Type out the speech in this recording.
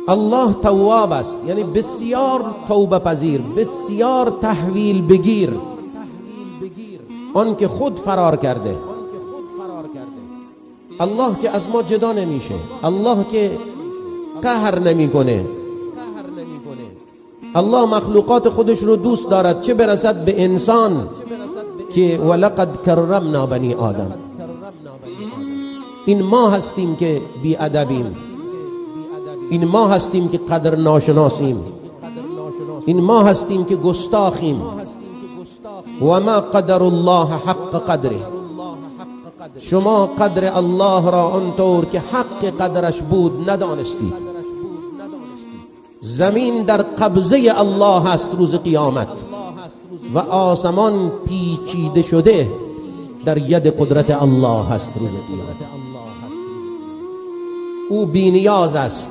الله تواب است، یعنی بسیار توبه پذیر، بسیار تحویل بگیر. آن که خود فرار کرده، الله که از ما جدا نمیشه، الله که قهر نمیکنه، الله مخلوقات خودش رو دوست دارد، چه برسد به انسان که ولقد کرمنا بنی آدم. این ما هستیم که بی ادبیم، این ما هستیم که قدر ناشناسیم، این ما هستیم که گستاخیم. و ما قدر الله حق قدره، شما قدر الله را آنطور که حق قدرش بود ندانستید. زمین در قبضه الله هست روز قیامت و آسمان پیچیده شده در ید قدرت الله هست روز قیامت. او بی نیاز است،